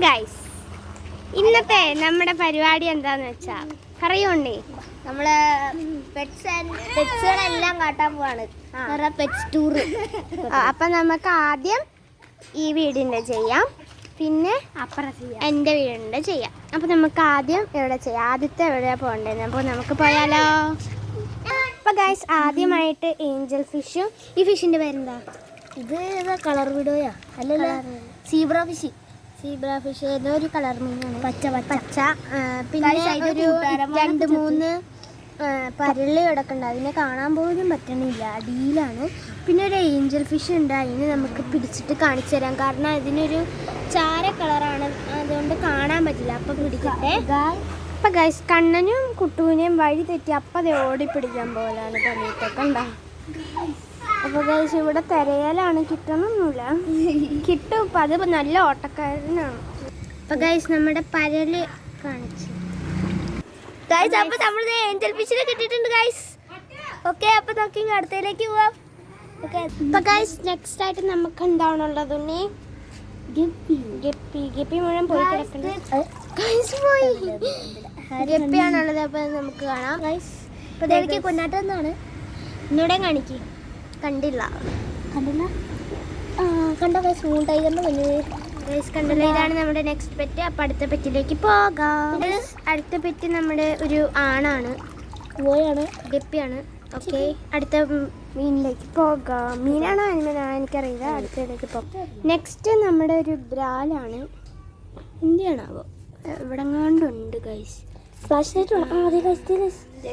Guys ഇന്നത്തെ നമ്മുടെ പരിപാടി എന്താന്ന് വെച്ചാ പറയുണ്ടേ നമ്മള് പെറ്റ്സുകളെല്ലാം കാട്ടാൻ പോവാണ്. Pets tour. അപ്പൊ നമുക്ക് ആദ്യം ഈ വീടിന്റെ ചെയ്യാം, പിന്നെ എൻ്റെ വീടിന്റെ ചെയ്യാം. അപ്പൊ നമുക്ക് ആദ്യം എവിടെ ചെയ്യാം, ആദ്യത്തെ എവിടെയാ പോകണ്ടേ? അപ്പോൾ നമുക്ക് പോയാലോ? അപ്പൊ ഗൈസ് ആദ്യമായിട്ട് ഏഞ്ചൽ ഫിഷും. ഈ ഫിഷിന്റെ പേരെന്താ? ഇത് കളർ വിടോയാ? അല്ലല്ലോ, സീബ്ര ഫിഷ്. സീബ്ര ഫിഷ് ഏതൊരു കളർ മീനാണ്, പച്ച. പിന്നെ ഒരു 2-3 പരല് കിടക്കുന്നുണ്ട്, അതിനെ കാണാൻ പോലും പറ്റണില്ല, അടിയിലാണ്. പിന്നെ ഒരു ഏഞ്ചൽ ഫിഷ് ഉണ്ട്, അതിന് നമുക്ക് പിടിച്ചിട്ട് കാണിച്ചു തരാം. കാരണം അതിനൊരു ചാര കളറാണ്, അതുകൊണ്ട് കാണാൻ പറ്റില്ല. അപ്പം പിടിക്കട്ടെ. അപ്പം ഗൈസ് കണ്ണനും കുട്ടുവിനെയും വഴി തെറ്റി അപ്പം അത് ഓടിപ്പിടിക്കാൻ പോലാണ് പണിയിട്ടൊക്കെ ഉണ്ടാവും. അപ്പോൾ ഗൈസ് ഇവിടെ തിരയലാണ്, കിട്ടണമൊന്നുമില്ല. കിട്ടും, ഇപ്പം അത് നല്ല ഓട്ടക്കാരനാണ്. അപ്പം ഗൈസ് നമ്മുടെ പരല് കാണിച്ചു ഗൈസ്. അപ്പോൾ നമ്മൾ ഏഞ്ചൽ ഫിഷിനെ കിട്ടിയിട്ടുണ്ട് ഗൈസ്. ഓക്കെ, അപ്പോൾ നമുക്ക് അടുത്തതിലേക്ക് പോവാം. ഓക്കെ, അപ്പോൾ ഗൈസ് നെക്സ്റ്റ് ആയിട്ട് നമുക്ക് എന്താണുള്ളത്? ഗപ്പി മുഴുവൻ പോയി കിടക്കുന്നത് പോയി. ഗപ്പിയാണുള്ളത്. അപ്പോൾ നമുക്ക് കാണാം ഗൈസ്. അപ്പോൾ ദേവിക്ക് കൊന്നാട്ടം എന്നാണ് ഇന്നിവിടെ കാണിക്കും. കണ്ടില്ല കണ്ടോ ഗൈസ്? മൂൺ ടൈഗറിന് കുഞ്ഞു ഗൈസ് കണ്ടില്ല. ഇതാണ് നമ്മുടെ നെക്സ്റ്റ് പെറ്റ്. അപ്പം അടുത്ത പെറ്റിലേക്ക് പോകാം. അടുത്ത പെറ്റ് നമ്മുടെ ഒരു ആണാണ്, ഗപ്പിയാണ്. ഓക്കെ, അടുത്ത മീനിലേക്ക് പോകാം. മീനാണോ അനിമനാണോ എനിക്കറിയില്ല. അടുത്തതിലേക്ക് പോകാം. നെക്സ്റ്റ് നമ്മുടെ ഒരു ബ്രാലാണ്. എന്തിയാണാവോ, ഇവിടെ കണ്ടുണ്ട് ഗൈസ്. ഫ്ലാഷ് ലൈറ്റ്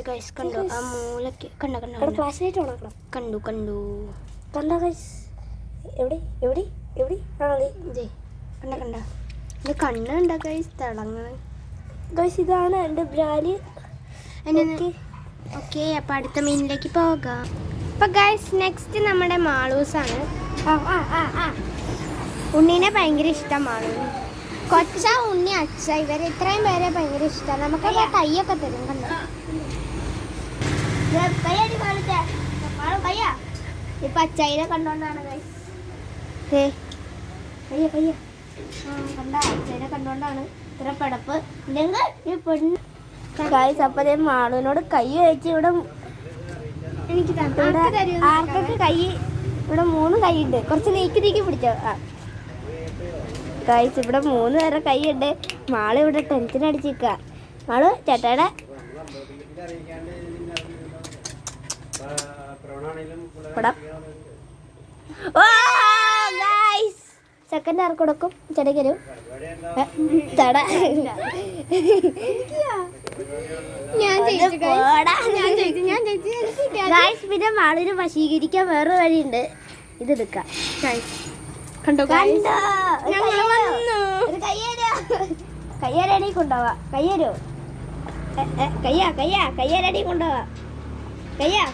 ഗൈസ് കണ്ടു, ആ മൂലക്ക് കണ്ടോ? ഫ്ലാഷ് ലൈറ്റ് ഓണാക്കണം. കണ്ടു കണ്ടോ ഗൈസ്? എവിടെ എവിടെ എവിടെ ആണോ? കണ്ട ഇത് കണ്ണുണ്ട ഗൈസ്, തിളങ്ങ ഗൈസ്. ഇതാണ് എൻ്റെ ബ്രാല്. ഓക്കെ, അപ്പം അടുത്ത മീനിലേക്ക് പോകാം. അപ്പം ഗൈസ് നെക്സ്റ്റ് നമ്മുടെ മാളൂസാണ്. ഉണ്ണീനെ ഭയങ്കര ഇഷ്ടം മാളൂ. കൊച്ച, ഉണ്ണി, അച്ഛ, ഇവരെ ഇത്രയും പേരെ ഭയങ്കര ഇഷ്ടമാണ്. നമുക്ക് കൈയൊക്കെ തരും. കണ്ടോ? ഇപ്പൊ അച്ചായിനെ കണ്ടോണ്ടാണ് ഗൈസ്. കണ്ട അച്ഛനെ കണ്ടോണ്ടാണ് ഇത്ര പടപ്പ്. ഗൈസ് അപ്പൊ മാളുവിനോട് കൈ വെച്ച് ഇവിടെ എനിക്ക് ആർക്കൊക്കെ കൈ ഇവിടെ 3 കൈയുണ്ട്. കുറച്ച് നീക്കി പിടിച്ചോ. ഗൈസ് ഇവിടെ 3 പേരെ കൈയുണ്ട്. മാള് ഇവിടെ ടെൻഷൻ അടിച്ചിരിക്കുക. മാള് ചേട്ടാടെ സെക്കൻഡ് ആർക്ക് കൊടുക്കും? ചെടക്കരും തട. പിന്നെ മാളിന് വശീകരിക്കാൻ വേറെ വഴിയുണ്ട്. ഇതെടുക്കാം. കണ്ടോ? കയ്യാരടി കൊണ്ടുപോവാ. കയ്യരോ? കയ്യാരടി കൊണ്ടുപോവാ. കയ്യാ?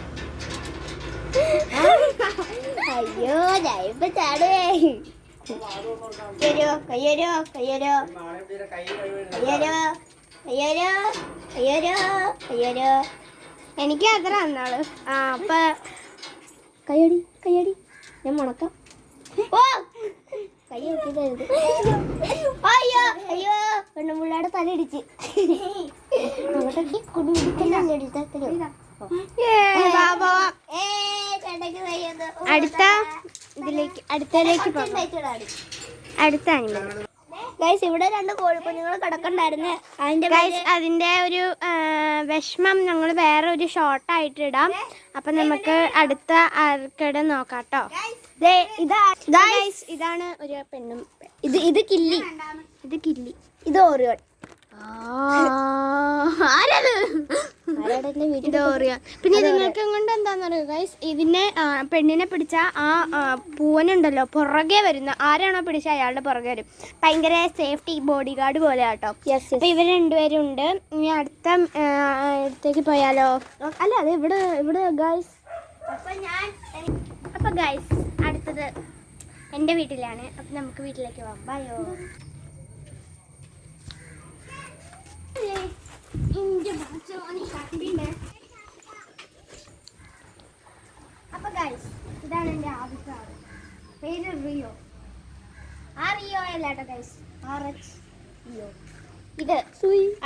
അയ്യോ, ഞാനിപ്പോ ചാടുവേ. കയ്യരോ. എനിക്ക് അത്ര അന്നാള്. അപ്പൊ കയ്യടി ഞാൻ മുണക്കാം. ഓ കൈ നോക്കിയത്. അയ്യോ പെണ്ണുപിള്ളയുടെ തല ഇടിച്ച്. അടുത്തതിലേക്ക് അടുത്ത അനിമൽ ഗൈസ്. ഇവിടെ 2 കോഴിക്കുഞ്ഞുങ്ങൾ കിടക്കണ്ടായിരുന്നു. അതിന്റെ ഒരു വിഷമം ഞങ്ങൾ വേറെ ഒരു ഷോർട്ടായിട്ട് ഇടാം. അപ്പൊ നമുക്ക് അടുത്ത ആർക്കിടെ നോക്കാം കേട്ടോ. ഇതാണ് ഒരു പെണ്ണും. ഇത് കില്ലി. ഇത് ഓറിയോൺ. പിന്നെ നിങ്ങൾക്ക് കൊണ്ട് എന്താന്ന് പറയുക ഗൈസ്, ഇതിനെ പെണ്ണിനെ പിടിച്ച ആ പൂവനുണ്ടല്ലോ പുറകെ വരുന്ന ആരാണോ പിടിച്ച അയാളുടെ പുറകെ വരും. ഭയങ്കര സേഫ്റ്റി ബോഡി ഗാർഡ് പോലെ കേട്ടോ. അപ്പൊ ഇവർ 2 പേരും ഉണ്ട്. ഇനി അടുത്തേക്ക് പോയാലോ? അല്ല, അത് ഇവിടെ ഗൈസ്. അപ്പൊ ഗൈസ് അടുത്തത് എൻ്റെ വീട്ടിലാണ്. അപ്പൊ നമുക്ക് വീട്ടിലേക്ക് പോകാം. ബയോ. അപ്പൊ ഗൈസ് ഇതാണ് എൻ്റെ ആദ്യത്തെ ആള്. പേര് റിയോ. ആ റിയോ അല്ല കേട്ടോ ഗൈസ്, RH. ഇത്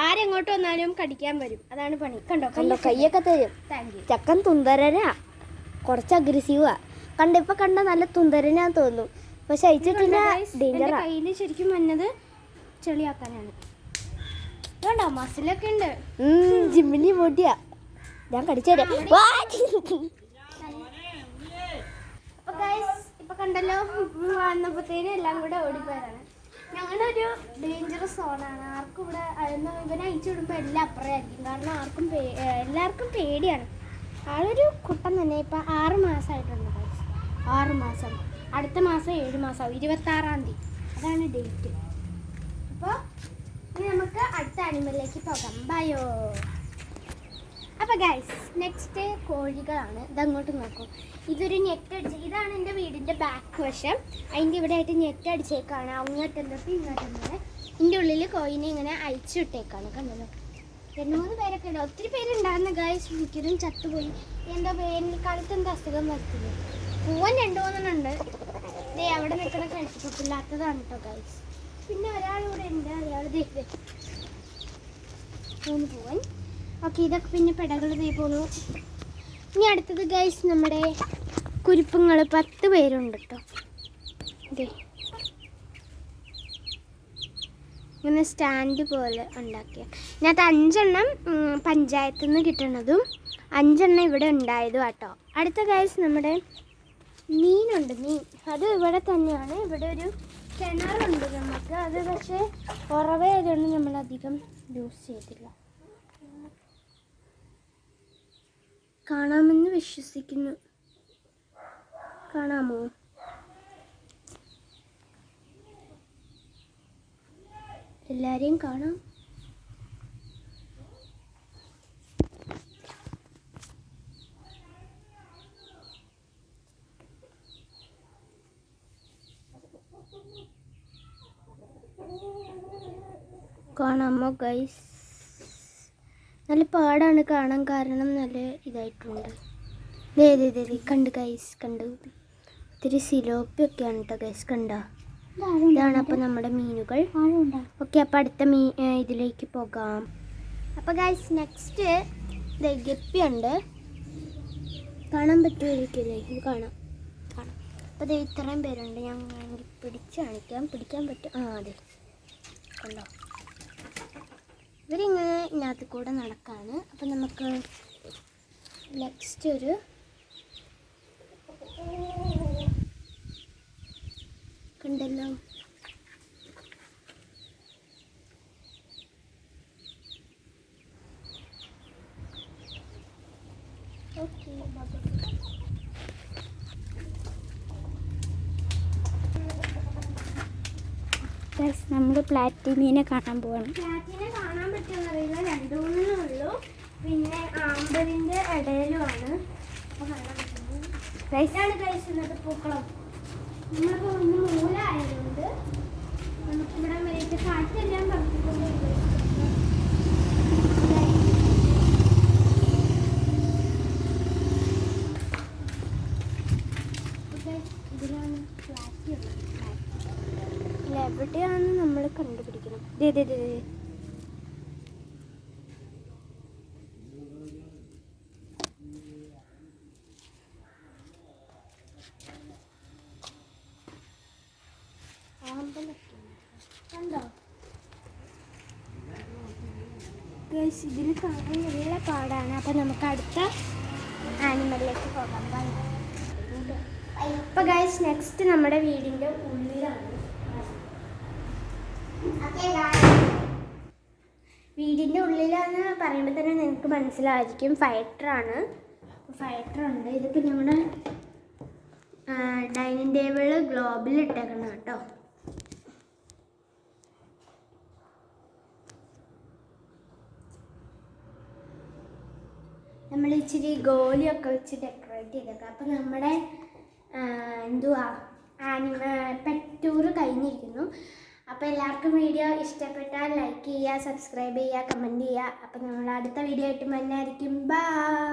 ആരെങ്ങോട്ട് വന്നാലും കടിക്കാൻ വരും, അതാണ് പണി. കണ്ടോ കണ്ടോ കയ്യൊക്കെ തരും. Thank you. ചക്കൻ തുന്തരനാ, കുറച്ച് അഗ്രസീവാ. ഇപ്പൊ കണ്ട നല്ല തുന്തരനാ തോന്നുന്നു, പക്ഷെ അയച്ചിട്ടില്ല. ഡേഞ്ചറാ. കയ്യിൽ ശരിക്കും വന്നത് ചെളിയാക്കാനാണ്. കണ്ടോ മസിലൊക്കെ ഉണ്ട്. ജിമ്മിലി പൊട്ടിയാ, ഞാൻ കടിച്ചേരാ. അപ്പൊ ഗൈസ് ഇപ്പൊ കണ്ടല്ലോ, വന്നപ്പോഴത്തേനും എല്ലാം കൂടെ ഓടിപ്പോയതാണ്. ഞങ്ങളൊരു ഡേഞ്ചറസ് സോണാണ്. ആർക്കും ഇവിടെ ഇവനെ അയച്ചു വിടുമ്പോൾ എല്ലാം അപ്പുറമായിരിക്കും. കാരണം എല്ലാവർക്കും പേടിയാണ്. ആളൊരു കുട്ടൻ തന്നെ. ഇപ്പം 6 മാസമായിട്ടുണ്ട് ഗൈസ്. 6 മാസം. അടുത്ത മാസം 7 മാസമാവും, 26-ാം തീയതി അതാണ് ഡേറ്റ്. അപ്പോൾ ഇനി നമുക്ക് അടുത്ത ആനിമലിലേക്ക് പോകാം. ബയോ. അപ്പോൾ ഗൈസ് നെക്സ്റ്റ് കോഴികളാണ്. ഇതങ്ങോട്ട് നോക്കും. ഇതൊരു നെറ്റ് അടിച്ച്, ഇതാണ് എൻ്റെ വീടിൻ്റെ ബാക്ക് വശം. അതിൻ്റെ ഇവിടെ ആയിട്ട് നെറ്റ് അടിച്ചേക്കാണ്. അങ്ങോട്ടും തൊട്ട് ഇങ്ങോട്ടും വരെ ഇതിൻ്റെ ഉള്ളിൽ കോഴിനെ ഇങ്ങനെ അയച്ചു വിട്ടേക്കാണ്. കണ്ടല്ലോ, 2-3 പേരൊക്കെ ഉണ്ട്. ഒത്തിരി പേരുണ്ടാകുന്ന ഗൈസ്. മിക്കതും ചത്തുപോയി. എന്തോ വേനൽക്കാലത്ത് എന്തോ അസുഖം വരുത്തില്ല. പൂവൻ 2-3 ഉണ്ട്. ദേ അവിടെ നിൽക്കുന്ന കഴിച്ചിട്ടില്ലാത്തതാണ് കേട്ടോ ഗൈസ്. പിന്നെ ഒരാളിവിടെ ഉണ്ട്, അയാൾ 3 പൂവൻ. ഓക്കെ, ഇതൊക്കെ പിന്നെ പെടകൾ ദേ പോന്നു. ഇനി അടുത്തത് ഗൈസ് നമ്മുടെ കുരുപ്പുങ്ങൾ 10 പേരുണ്ട് കേട്ടോ. ഇതേ ഇങ്ങനെ സ്റ്റാൻഡ് പോലെ ഉണ്ടാക്കിയ. ഇതിനകത്ത് 5 എണ്ണം പഞ്ചായത്തിൽ നിന്ന് കിട്ടണതും 5 എണ്ണം ഇവിടെ ഉണ്ടായതും കേട്ടോ. അടുത്ത ഗൈസ് നമ്മുടെ മീനുണ്ട്. മീൻ അത് ഇവിടെ തന്നെയാണ്. ഇവിടെ ഒരു കിണറുണ്ട് നമുക്ക്. അത് പക്ഷേ ഉറവായതുകൊണ്ട് നമ്മളധികം യൂസ് ചെയ്തില്ല. കാണാമെന്ന് വിശ്വസിക്കുന്നു. കാണാമോ? എല്ലാരെയും കാണാം. കാണാമോ ഗൈസ്? നല്ല പാടാണ് കാണാൻ, കാരണം നല്ല ഇതായിട്ടുണ്ട്. കണ്ട് ഗൈസ്, കണ്ടു. ഇത്തിരി സിലോപ്പിയൊക്കെയാണ് കേട്ടോ ഗൈസ്. കണ്ടോ? ഇതാണ് അപ്പോൾ നമ്മുടെ മീനുകൾ. ഓക്കെ, അപ്പോൾ അടുത്ത ഇതിലേക്ക് പോകാം. അപ്പോൾ ഗൈസ് നെക്സ്റ്റ് ഗപ്പിയുണ്ട്. കാണാൻ പറ്റുമായിരിക്കില്ലേ? ഇത് കാണാം. അപ്പോൾ ഇത് ഇത്രയും പേരുണ്ട്. ഞാൻ വേണമെങ്കിൽ പിടിച്ച് കാണിക്കാം. പിടിക്കാൻ പറ്റും. അതെ, കണ്ടോ? ഇവരിങ്ങനെ ഇതിനകത്ത് കൂടെ നടക്കാണ്. അപ്പം നമുക്ക് നെക്സ്റ്റ് ഒരു കണ്ടല്ലോ. ഓക്കെ, നമ്മൾ പ്ലാറ്റിനെ കാണാൻ പോവാണ്. പ്ലാറ്റിനെ കാണാൻ പറ്റുമെന്നറിയില്ല, 2-3 ഉള്ളൂ. പിന്നെ ആമ്പലിൻ്റെ ഇടയിലുമാണ്. അപ്പോൾ കാണാൻ പറ്റുന്നത് ഇതാണ് കഴിച്ചുന്നത് പൂക്കളം. നമ്മളിപ്പോൾ ഒന്ന് മൂലമായതുകൊണ്ട് നമുക്കിവിടെ വരെയൊക്കെ കാറ്റെല്ലാം പറഞ്ഞിട്ടുണ്ട്. ഇതിലാണ് ഫ്ലാറ്റ് ഉള്ളത്. എവിടെയാണ് നമ്മൾ കണ്ടുപിടിക്കണം? കണ്ടോ ഗൈസ്? ഇതിൽ കാണാൻ നല്ല പാടാണ്. അപ്പം നമുക്ക് അടുത്ത ആനിമലിലേക്ക് പോകാം. അപ്പോൾ ഗൈസ് നെക്സ്റ്റ് നമ്മുടെ വീടിൻ്റെ ഉള്ളിലാണ്. വീടിൻ്റെ ഉള്ളിലാന്ന് പറയുമ്പോൾ തന്നെ നിങ്ങൾക്ക് മനസ്സിലായിരിക്കും. ഫൈറ്ററാണ്. ഫൈറ്ററുണ്ട്. ഇതിപ്പോൾ ഞങ്ങളുടെ ഡൈനിങ് ടേബിള് ഗ്ലോബിൽ ഇട്ടേക്കണം കേട്ടോ. നമ്മൾ ഇച്ചിരി ഗോലിയൊക്കെ വെച്ച് ഡെക്കറേറ്റ് ചെയ്തേക്കാം. അപ്പം നമ്മുടെ പെറ്റ് ടൂർ കഴിഞ്ഞിരിക്കുന്നു. അപ്പോൾ എല്ലാവർക്കും വീഡിയോ ഇഷ്ടപ്പെട്ടാൽ ലൈക്ക് ചെയ്യുക, സബ്സ്ക്രൈബ് ചെയ്യുക, കമൻറ്റ് ചെയ്യുക. അപ്പോൾ നമ്മൾ അടുത്ത വീഡിയോ ആയിട്ട് വരുന്നതായിരിക്കും. ബൈ.